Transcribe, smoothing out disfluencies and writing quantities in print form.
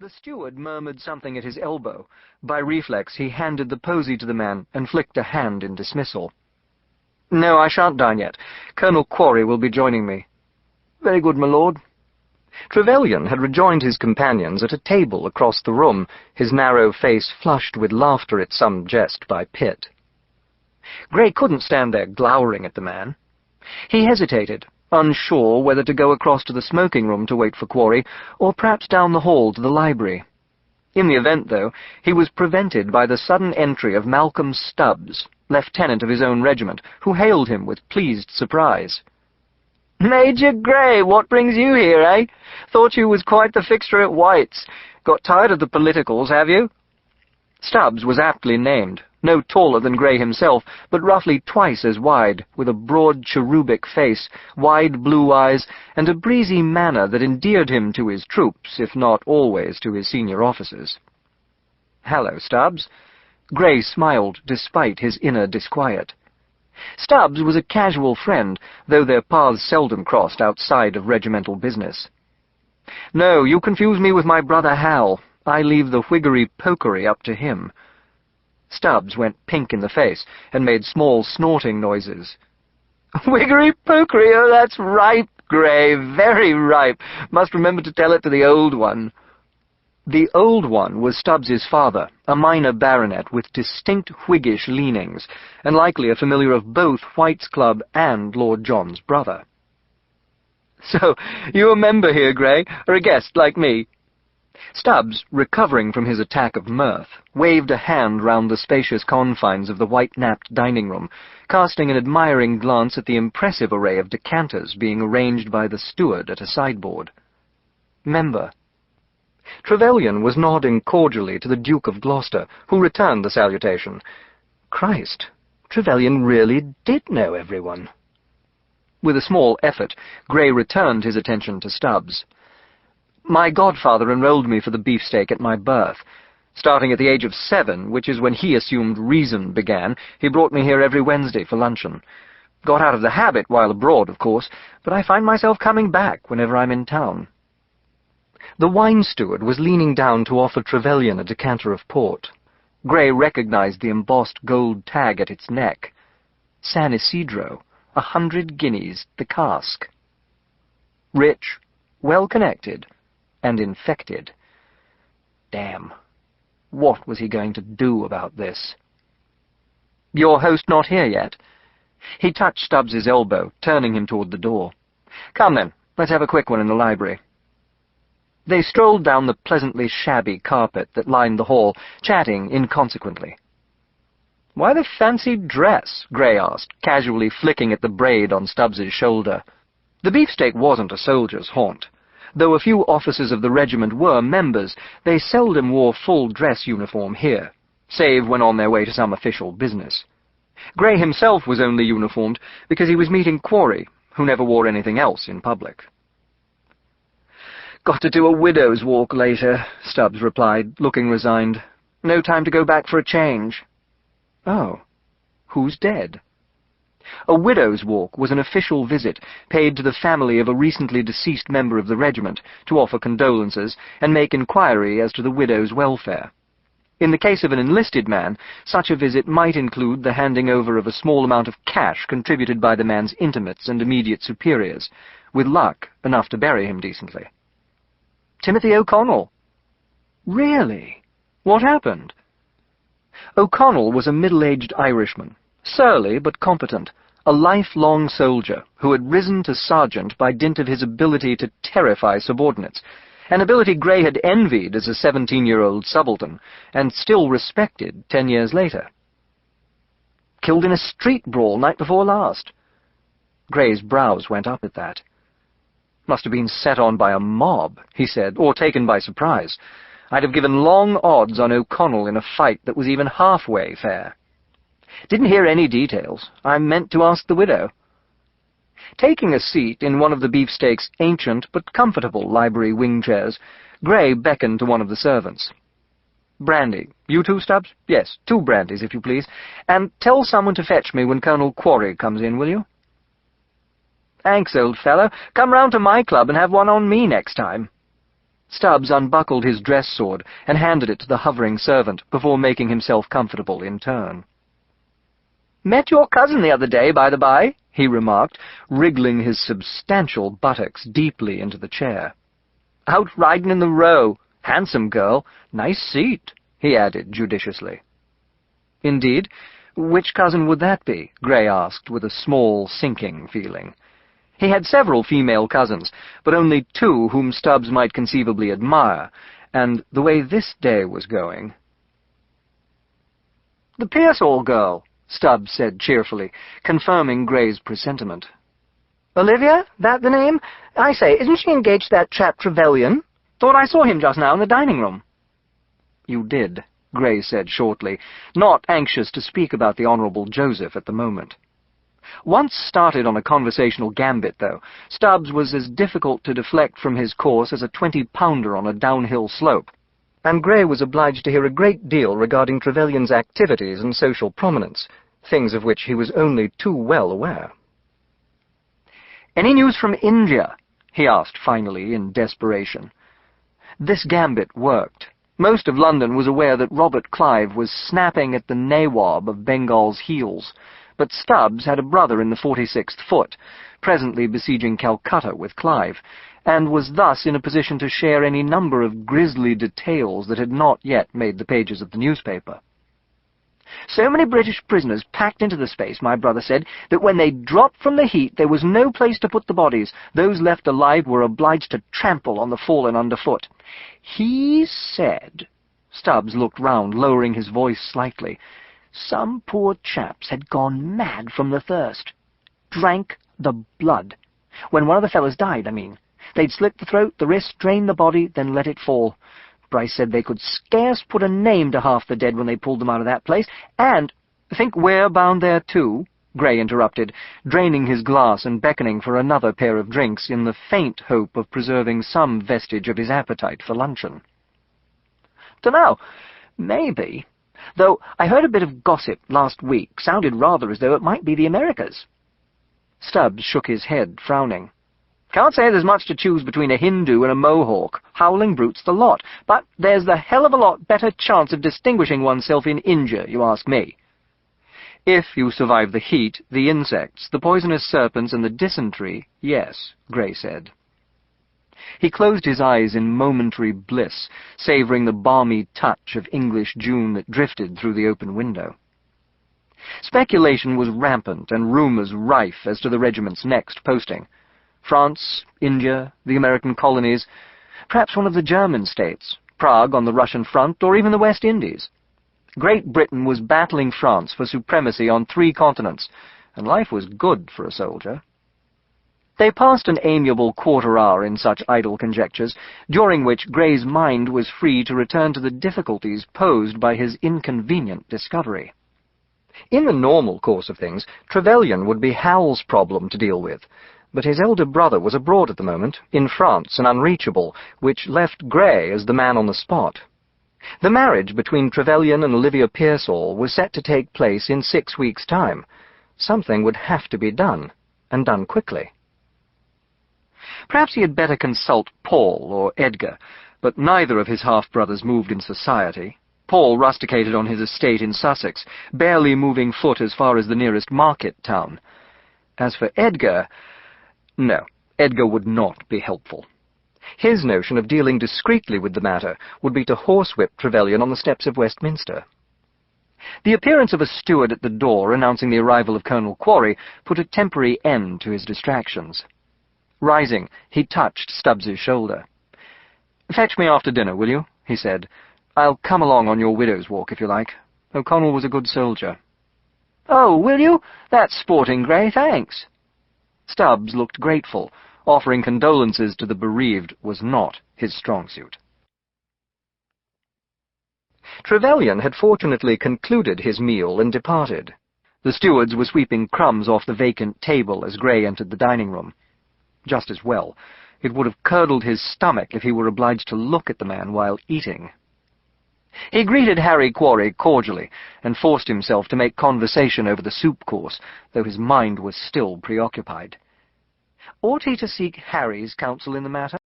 The steward murmured something at his elbow. By reflex, he handed the posy to the man and flicked a hand in dismissal. "No, I shan't dine yet. Colonel Quarry will be joining me." "Very good, my lord." Trevelyan had rejoined his companions at a table across the room, his narrow face flushed with laughter at some jest by Pitt. Grey couldn't stand there glowering at the man. He hesitated, unsure whether to go across to the smoking room to wait for Quarry, or perhaps down the hall to the library. In the event, though, he was prevented by the sudden entry of Malcolm Stubbs, lieutenant of his own regiment, who hailed him with pleased surprise. "Major Grey, what brings you here, eh? Thought you was quite the fixture at White's. Got tired of the politicals, have you?" Stubbs was aptly named, no taller than Grey himself, but roughly twice as wide, with a broad cherubic face, wide blue eyes, and a breezy manner that endeared him to his troops, if not always to his senior officers. "Hello, Stubbs." Grey smiled, despite his inner disquiet. Stubbs was a casual friend, though their paths seldom crossed outside of regimental business. "No, you confuse me with my brother Hal. I leave the whiggery-pokery up to him." Stubbs went pink in the face and made small snorting noises. "Whiggery-pokery? Oh, that's ripe, Grey, very ripe. Must remember to tell it to the old one." The old one was Stubbs's father, a minor baronet with distinct Whiggish leanings, and likely a familiar of both White's Club and Lord John's brother. "So, you a member here, Grey, or a guest like me?" Stubbs, recovering from his attack of mirth, waved a hand round the spacious confines of the white-napped dining-room, casting an admiring glance at the impressive array of decanters being arranged by the steward at a sideboard. "Member." Trevelyan was nodding cordially to the Duke of Gloucester, who returned the salutation. Christ, Trevelyan really did know everyone. With a small effort, Grey returned his attention to Stubbs. "My godfather enrolled me for the beefsteak at my birth. Starting at the age of 7, which is when he assumed reason began, he brought me here every Wednesday for luncheon. Got out of the habit while abroad, of course, but I find myself coming back whenever I'm in town." The wine steward was leaning down to offer Trevelyan a decanter of port. Grey recognized the embossed gold tag at its neck. San Isidro, 100 guineas, the cask. Rich, well-connected, and infected. Damn. What was he going to do about this? "Your host not here yet?" He touched Stubbs's elbow, turning him toward the door. "Come then, let's have a quick one in the library." They strolled down the pleasantly shabby carpet that lined the hall, chatting inconsequently. "Why the fancy dress?" Grey asked, casually flicking at the braid on Stubbs's shoulder. The beefsteak wasn't a soldier's haunt. Though a few officers of the regiment were members, they seldom wore full dress uniform here, save when on their way to some official business. Grey himself was only uniformed because he was meeting Quarry, who never wore anything else in public. "Got to do a widow's walk later," Stubbs replied, looking resigned. "No time to go back for a change." "Oh, who's dead?" A widow's walk was an official visit paid to the family of a recently deceased member of the regiment to offer condolences and make inquiry as to the widow's welfare. In the case of an enlisted man, such a visit might include the handing over of a small amount of cash contributed by the man's intimates and immediate superiors, with luck, enough to bury him decently. "Timothy O'Connell." "Really? What happened?" O'Connell was a middle-aged Irishman, surly but competent, a lifelong soldier who had risen to sergeant by dint of his ability to terrify subordinates, an ability Grey had envied as a 17-year-old subaltern, and still respected 10 years later. "Killed in a street brawl night before last." Grey's brows went up at that. "Must have been set on by a mob," he said, "or taken by surprise. I'd have given long odds on O'Connell in a fight that was even halfway fair." "Didn't hear any details. I meant to ask the widow." Taking a seat in one of the beefsteak's ancient but comfortable library wing chairs, Grey beckoned to one of the servants. "Brandy. You too, Stubbs? Yes, 2 brandies, if you please. And tell someone to fetch me when Colonel Quarry comes in, will you?" "Thanks, old fellow. Come round to my club and have one on me next time." Stubbs unbuckled his dress sword and handed it to the hovering servant before making himself comfortable in turn. "Met your cousin the other day, by the by," he remarked, wriggling his substantial buttocks deeply into the chair. "Out riding in the Row. Handsome girl. Nice seat," he added judiciously. "Indeed? Which cousin would that be?" Grey asked, with a small, sinking feeling. He had several female cousins, but only two whom Stubbs might conceivably admire, and the way this day was going— "The Pearsall girl," Stubbs said cheerfully, confirming Grey's presentiment. "Olivia? That the name? I say, isn't she engaged to that chap Trevelyan? Thought I saw him just now in the dining room." "You did," Grey said shortly, not anxious to speak about the Honorable Joseph at the moment. Once started on a conversational gambit, though, Stubbs was as difficult to deflect from his course as a 20-pounder on a downhill slope, and Grey was obliged to hear a great deal regarding Trevelyan's activities and social prominence, things of which he was only too well aware. "Any news from India?" he asked finally in desperation. This gambit worked. Most of London was aware that Robert Clive was snapping at the Nawab of Bengal's heels, but Stubbs had a brother in the 46th Foot, presently besieging Calcutta with Clive, and was thus in a position to share any number of grisly details that had not yet made the pages of the newspaper. "So many British prisoners packed into the space, my brother said, that when they dropped from the heat there was no place to put the bodies. Those left alive were obliged to trample on the fallen underfoot. He said—" Stubbs looked round, lowering his voice slightly— "some poor chaps had gone mad from the thirst. Drank the blood. When one of the fellows died, I mean. They'd slit the throat, the wrist, drain the body, then let it fall. Bryce said they could scarce put a name to half the dead when they pulled them out of that place, and—" "Think we're bound there too?" Grey interrupted, draining his glass and beckoning for another pair of drinks in the faint hope of preserving some vestige of his appetite for luncheon. "Dunno. Maybe. Though I heard a bit of gossip last week. Sounded rather as though it might be the Americas." Stubbs shook his head, frowning. "Can't say there's much to choose between a Hindu and a Mohawk. Howling brutes the lot. But there's the hell of a lot better chance of distinguishing oneself in India, you ask me." "If you survive the heat, the insects, the poisonous serpents, and the dysentery, yes," Grey said. He closed his eyes in momentary bliss, savouring the balmy touch of English June that drifted through the open window. Speculation was rampant and rumours rife as to the regiment's next posting. France, India, the American colonies, perhaps one of the German states, Prague on the Russian front, or even the West Indies. Great Britain was battling France for supremacy on 3 continents, and life was good for a soldier. They passed an amiable quarter-hour in such idle conjectures, during which Grey's mind was free to return to the difficulties posed by his inconvenient discovery. In the normal course of things, Trevelyan would be Hal's problem to deal with, but his elder brother was abroad at the moment, in France and unreachable, which left Grey as the man on the spot. The marriage between Trevelyan and Olivia Pearsall was set to take place in 6 weeks' time. Something would have to be done, and done quickly. Perhaps he had better consult Paul or Edgar, but neither of his half-brothers moved in society. Paul rusticated on his estate in Sussex, barely moving foot as far as the nearest market town. As for Edgar— no, Edgar would not be helpful. His notion of dealing discreetly with the matter would be to horsewhip Trevelyan on the steps of Westminster. The appearance of a steward at the door announcing the arrival of Colonel Quarry put a temporary end to his distractions. Rising, he touched Stubbs's shoulder. "Fetch me after dinner, will you?" he said. "I'll come along on your widow's walk, if you like. O'Connell was a good soldier." "Oh, will you? That's sporting, Grey, thanks." Stubbs looked grateful. Offering condolences to the bereaved was not his strong suit. Trevelyan had fortunately concluded his meal and departed. The stewards were sweeping crumbs off the vacant table as Grey entered the dining room. Just as well. It would have curdled his stomach if he were obliged to look at the man while eating. He greeted Harry Quarry cordially, and forced himself to make conversation over the soup course, though his mind was still preoccupied. Ought he to seek Harry's counsel in the matter?